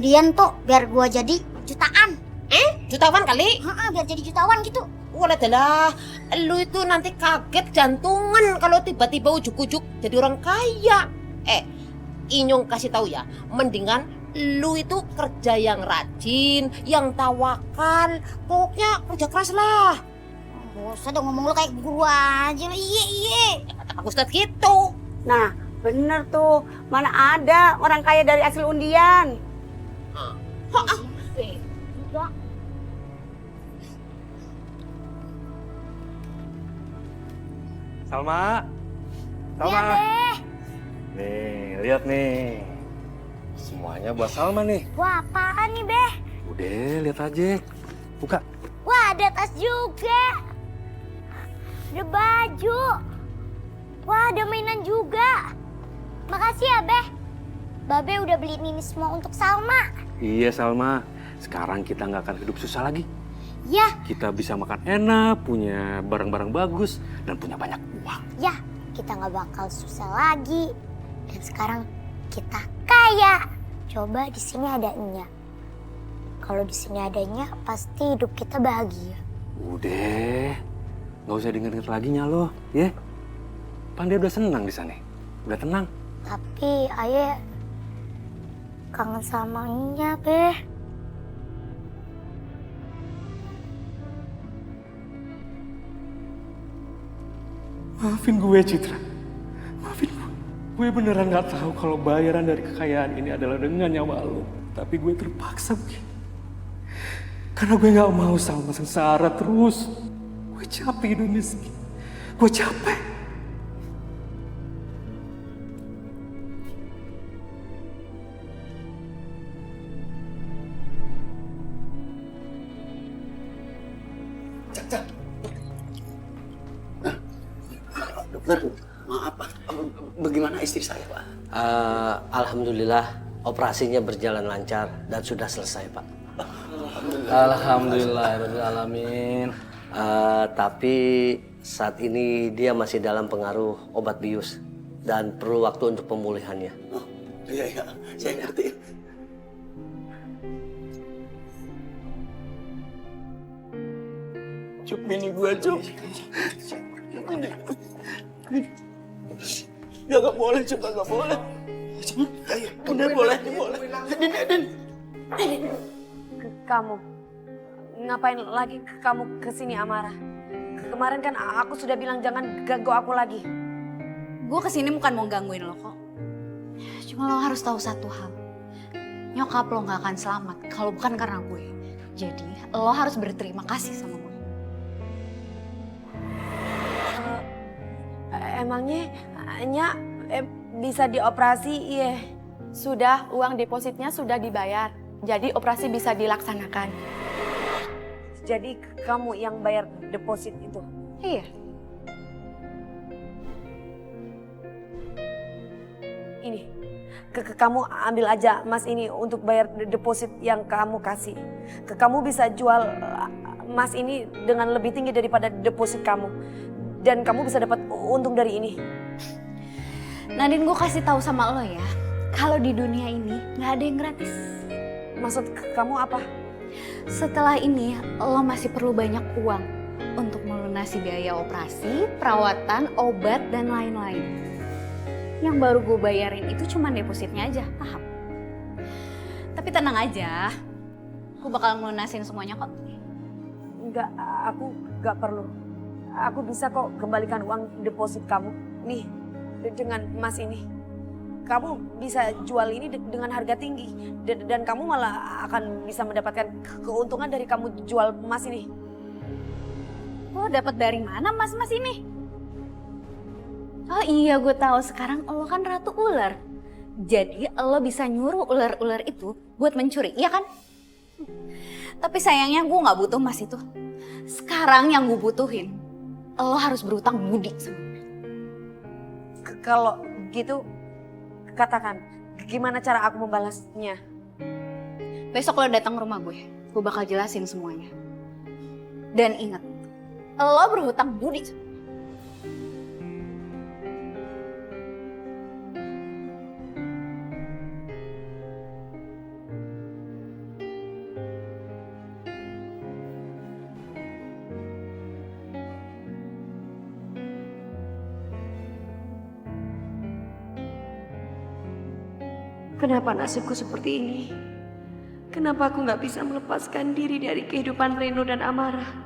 undian tuh biar gua jadi jutaan. Jutawan kali? Biar jadi jutawan gitu. Walah, lu itu nanti kaget jantungan kalau tiba-tiba ujuk-ujuk jadi orang kaya. Inyong kasih tahu ya, mendingan lu itu kerja yang rajin, yang tawakal, pokoknya kerja keras lah. Gak usah dong ngomong lu kayak gua aja. Iya. Kata Pak Ustadz gitu. Nah, bener tuh. Mana ada orang kaya dari hasil undian. Salma. Iya, Beh. Nih, lihat nih. Semuanya buat Salma nih. Wah, apaan nih, Beh? Udah, lihat aja. Buka. Wah, ada tas juga. Ada baju. Wah, ada mainan juga. Makasih ya, Beh. Babe udah beliin ini semua untuk Salma. Iya, Salma. Sekarang kita nggak akan hidup susah lagi. Ya, Kita bisa makan enak, punya barang-barang bagus, dan punya banyak uang. ya, kita nggak bakal susah lagi. Dan sekarang kita kaya. Coba di sini ada Enya. Kalau di sini adanya, pasti hidup kita bahagia. Udah, nggak usah diinget-inget lagi nyalo, ya. Pan dia udah senang di sana, udah tenang. Tapi Ayah kangen sama Enya, Beh. Maafin gue, Citra. Maafin gue. Gue beneran nggak tahu kalau bayaran dari kekayaan ini adalah dengan nyawa lo. Tapi gue terpaksa begini. Karena gue nggak mau Salma sengsara terus. Gue capek hidup miskin. Gue capek. Dokter, maaf Pak. Bagaimana istri saya, Pak? Alhamdulillah operasinya berjalan lancar dan sudah selesai, Pak. Alhamdulillahirrahmanirrahim. Tapi saat ini dia masih dalam pengaruh obat bius dan perlu waktu untuk pemulihannya. Oh, iya, saya ngerti. Cuk, bini gua, Cuk. Ya nggak boleh, Cuk, nggak boleh. Udah boleh. Den. Kamu ngapain lagi kamu kesini Amara? Kemarin kan aku sudah bilang jangan ganggu aku lagi. Gue kesini bukan mau gangguin lo kok. Cuma lo harus tahu satu hal. Nyokap lo gak akan selamat kalau bukan karena gue. Jadi lo harus berterima kasih sama gue. Emangnya Nya bisa dioperasi? Iya. Sudah, uang depositnya sudah dibayar. Jadi operasi bisa dilaksanakan. Jadi kamu yang bayar deposit itu? Iya. Ini, kamu ambil aja emas ini untuk bayar deposit yang kamu kasih. Kamu bisa jual emas ini dengan lebih tinggi daripada deposit kamu. Dan kamu bisa dapat untung dari ini. Nadine, gue kasih tahu sama lo ya. Kalau di dunia ini gak ada yang gratis. Maksud kamu apa? Setelah ini lo masih perlu banyak uang untuk melunasi biaya operasi, perawatan, obat, dan lain-lain. Yang baru gue bayarin itu cuma depositnya aja, paham? Tapi tenang aja, gue bakal melunasin semuanya kok. Enggak, aku gak perlu. Aku bisa kok kembalikan uang deposit kamu. Nih, dengan emas ini. Kamu bisa jual ini dengan harga tinggi. Dan kamu malah akan bisa mendapatkan keuntungan dari kamu jual emas ini. Lo dapat dari mana emas-emas ini? Oh iya, gue tahu sekarang lo kan ratu ular. Jadi lo bisa nyuruh ular-ular itu buat mencuri, iya kan? Tapi sayangnya gue nggak butuh emas itu. Sekarang yang gue butuhin, lo harus berutang budi sama gue. Kalau gitu, katakan gimana cara aku membalasnya? Besok lo datang ke rumah gue bakal jelasin semuanya. Dan ingat, lo berhutang budi. Kenapa nasibku seperti ini? Kenapa aku nggak bisa melepaskan diri dari kehidupan Reno dan Amara?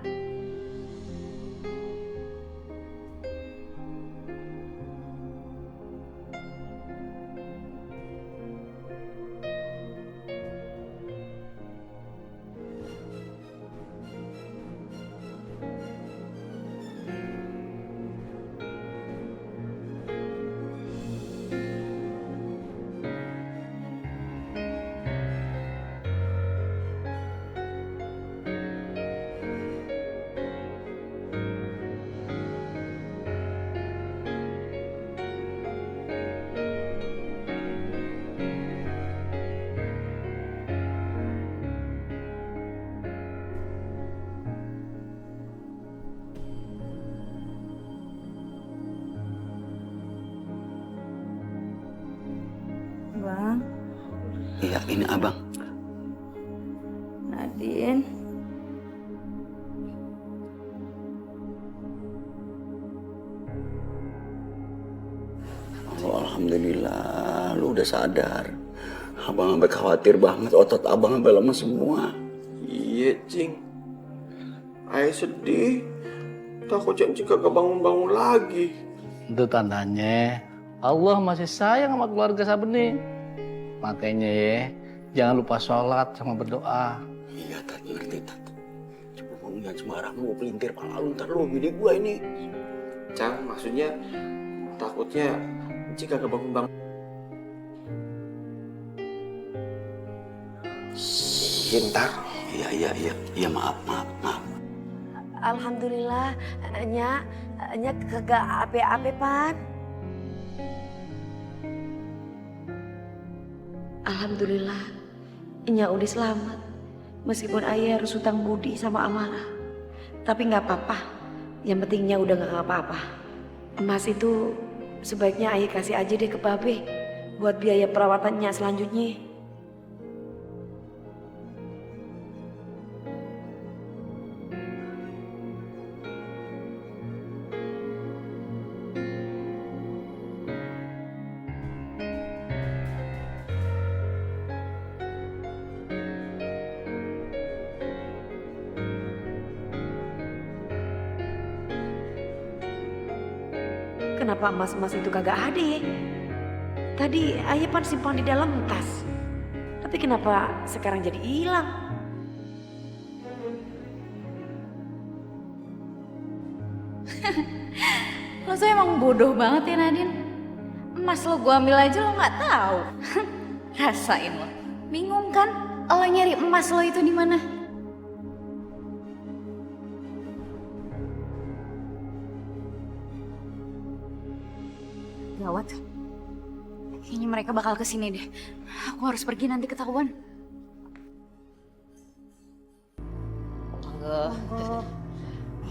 Bang, Iya, ini abang. Nadine. Oh, alhamdulillah, lu udah sadar. Abang sampai khawatir banget, otot abang sampai lemas semua. Iya, Cing. Ayah sedih. Takut Cing kagak bangun-bangun lagi. Itu tandanya Allah masih sayang sama keluarga Sabeni. Makanya ya, jangan lupa sholat sama berdoa. Iya, Tat, ngerti, Tat. Coba ngomong jangan sembarang, lu mau pelintir pala lu, ntar lu bini gua ini. Cang, maksudnya takutnya Cing kagak bangun-bangun. Ntar. Iya, maaf. Alhamdulillah, Nya kagak ape-ape pan. Alhamdulillah, Nya udah selamat. Meskipun ayah harus hutang budi sama Amara, tapi nggak apa-apa. Yang pentingnya udah nggak apa-apa. Emas itu sebaiknya ayah kasih aja deh ke Babe buat biaya perawatannya selanjutnya. Kenapa emas-emas itu kagak ada ya? Tadi ayah pan simpan di dalam tas. Tapi kenapa sekarang jadi hilang? Lo tuh emang bodoh banget ya Nadine. Emas lo gua ambil aja lo nggak tahu. Rasain lo. Bingung kan? Lo nyari emas lo itu di mana? Gawat. Kayaknya mereka bakal kesini deh. Aku harus pergi nanti ketahuan.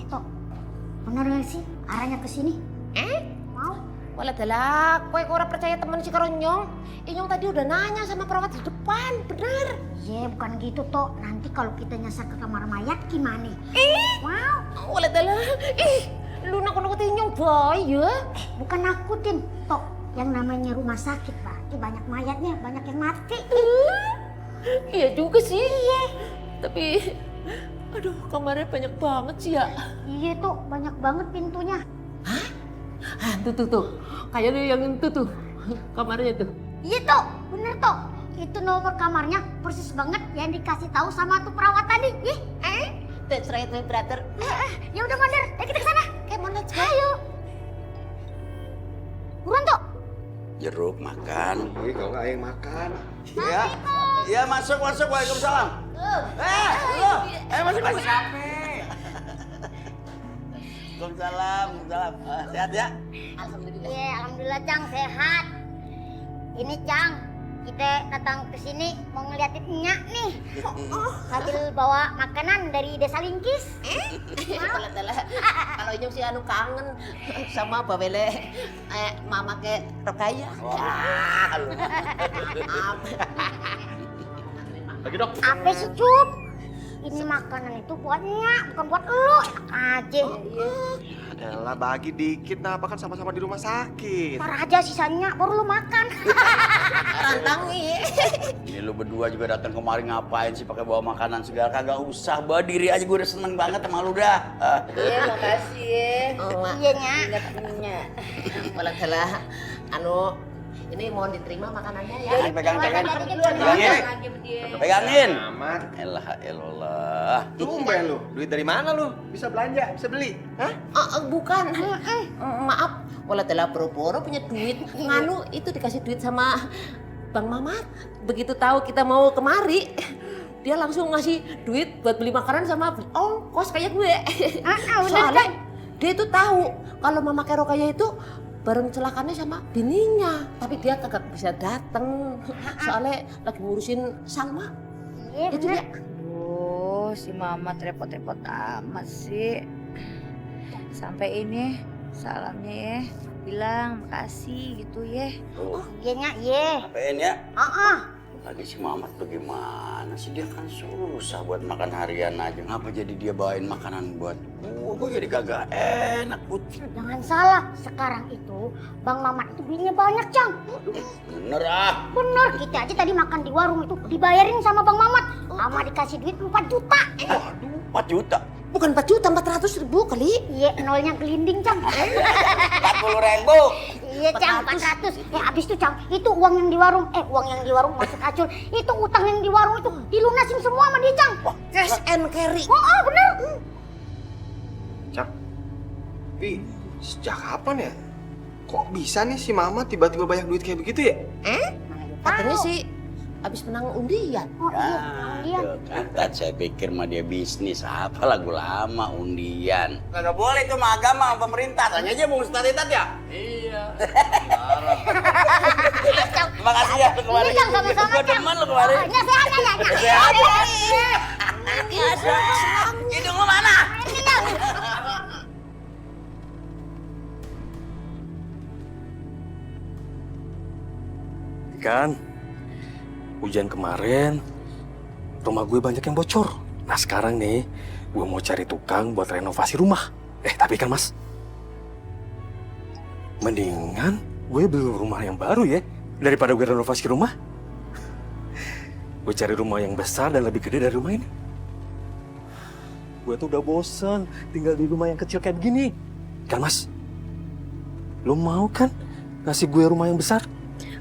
Tok, bener gak sih arahnya ke sini? Mau? Walah dalah, kowe kok ora percaya temen si karo Nyong. Nyong tadi udah nanya sama perawat di depan, bener. Iya, bukan gitu, Tok. Nanti kalau kita nyasar ke kamar mayat gimana? Wow. Walah dalah, lu nakut-nakutin Nyong boy ya. Bukan nakutin, Tok. Yang namanya rumah sakit, berarti banyak mayatnya, banyak yang mati. Iya juga sih. Iya. Tapi, aduh kamarnya banyak banget sih ya. Iya, Tok. Banyak banget pintunya. Hah? Ah, tuh. Kayaknya yang itu tuh, kamarnya tuh. Iya, Tok. Bener, Tok. Itu nomor kamarnya persis banget yang dikasih tahu sama tuh perawat tadi. That's right, my brother. Ya udah, Mandar. Ayo kita ke sana. Come on, let's go. Ayo. Buruan, Tok. Jeruk makan. Iya, kalau nggak yang makan. Iya. Iya, masuk. Waalaikumsalam. Lu. Masuk. Waalaikumsalam. Sehat ya? Alhamdulillah. Iya, alhamdulillah, Cang. Sehat. Ini, Cang. Kita datang ke sini mau ngeliatin Nyak nih. Sambil bawa makanan dari Desa Lingkis. Kalau Nyong sih anu kangen sama Bawele mama ke Rokaya. Wah, lu. Lagi dok. Apa sih, Cup? Ini makanan itu buat Nyak, bukan buat elu. Enak aja. Elah bagi dikit, nah apa kan sama-sama di rumah sakit. Ntar aja sisanya, baru lo makan. Rantangi. Ini lu berdua juga datang kemari ngapain sih pakai bawa makanan segala? Kagak usah, bawa diri aja gue udah seneng banget sama lu dah. Iya, makasih ya. Iya, Nya. Ingatnya. Walah, ini mohon diterima makanannya ya. Pegang. Pegangin. Pegangin. Amat. Elah. Tumben lu, duit dari mana lu? Bisa belanja, bisa beli? Hah? Bukan. Maaf. Walah pura-pura punya duit. Nganu itu dikasih duit sama Bang Mamat. Begitu tahu kita mau kemari, dia langsung ngasih duit buat beli makanan sama beli ongkos kayak gue. Soalnya dia itu tahu kalau Mama Kerokaya itu bareng celakannya sama bininya, tapi dia kagak bisa dateng soalnya lagi ngurusin Salma. Iya, Itu bener. dia. Aduh, si Mamat repot-repot amat sih. Sampai ini salamnya ya, bilang makasih gitu ya. Iya, Nya, iya. Apain ya? Heeh. Lagi si Mamat bagaimana sih? Dia kan susah buat makan harian aja. Ngapa jadi dia bawain makanan buat gue jadi kagak enak Putri. Jangan salah, sekarang itu Bang Mamat itu belinya banyak, Cang. Bener ah. Bener, kita aja tadi makan di warung itu dibayarin sama Bang Mamat. Sama dikasih duit 4 juta. Waduh, 4 juta. Bukan 4 juta, 400.000 kali. Iya, nolnya gelinding, Cang. 40.000. Iya, Cang, 400. Abis itu, Cang, itu uang yang di warung. Uang yang di warung masuk acul. Itu utang yang di warung itu dilunasin semua sama dia, Cang. Cash and carry. Oh, bener. Cak, tapi sejak kapan ya? Kok bisa nih si Mama tiba-tiba banyak duit kayak begitu ya? Katanya sih habis menang undian. Oh iya, undian. Kan saya pikir mah dia bisnis. Apa lagu lama undian. Kagak boleh itu mah agama sama pemerintah. Tanya aja Bung Ustadz ya? Iya. Terima kasih ya lu kemarin. Ini, Cang, sama-sama, Gua Cang. demen lu kemarin. Oh, sehat, Sehat. Hidung lu mana? Kan hujan kemarin rumah gue banyak yang bocor. Nah sekarang nih gue mau cari tukang buat renovasi rumah. Tapi kan Mas, mendingan gue beli rumah yang baru ya daripada gue renovasi rumah. Gue cari rumah yang besar dan lebih gede dari rumah ini. Gue tuh udah bosen tinggal di rumah yang kecil kayak begini. Kan Mas, lo mau kan ngasih gue rumah yang besar?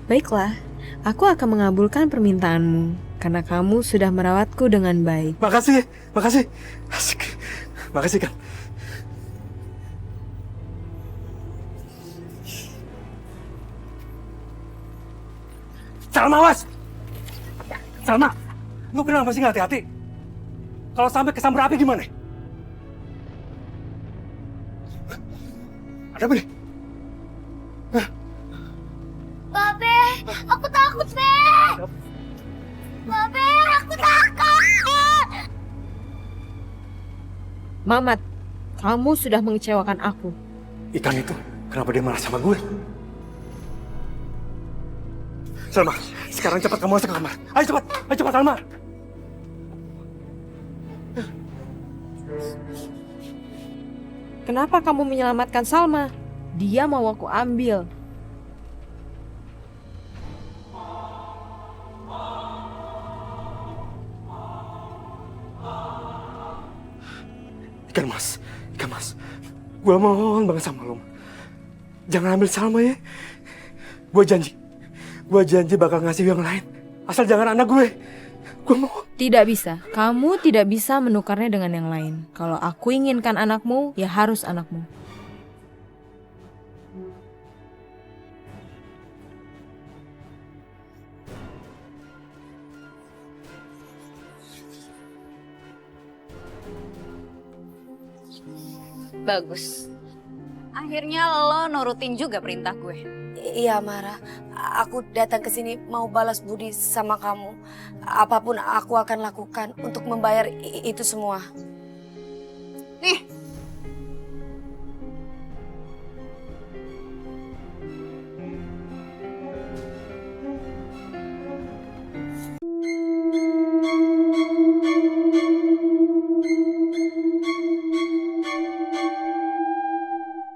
Baiklah, aku akan mengabulkan permintaanmu karena kamu sudah merawatku dengan baik. Makasih. Asik. Makasih kan. Salma, awas! Salma, lu kenapa sih nggak hati-hati? Kalau sampai kesambar api gimana? Ada apa nih? Babe, aku takut, Be. Babe, aku takut. Mamat, kamu sudah mengecewakan aku. Ikan itu, kenapa dia marah sama gue? Salma, sekarang cepat kamu masuk ke kamar. Ayo cepat Salma. Kenapa kamu menyelamatkan Salma? Dia mau aku ambil. Ikan mas, gue mohon banget sama lo. Jangan ambil Salma ya. Gue janji bakal ngasih yang lain. Asal jangan anak gue. Gue mohon. Tidak bisa, kamu tidak bisa menukarnya dengan yang lain. Kalau aku inginkan anakmu, ya harus anakmu. Bagus. Akhirnya lo nurutin juga perintah gue. Iya, Mara. Aku datang ke sini mau balas budi sama kamu. Apapun aku akan lakukan untuk membayar itu semua.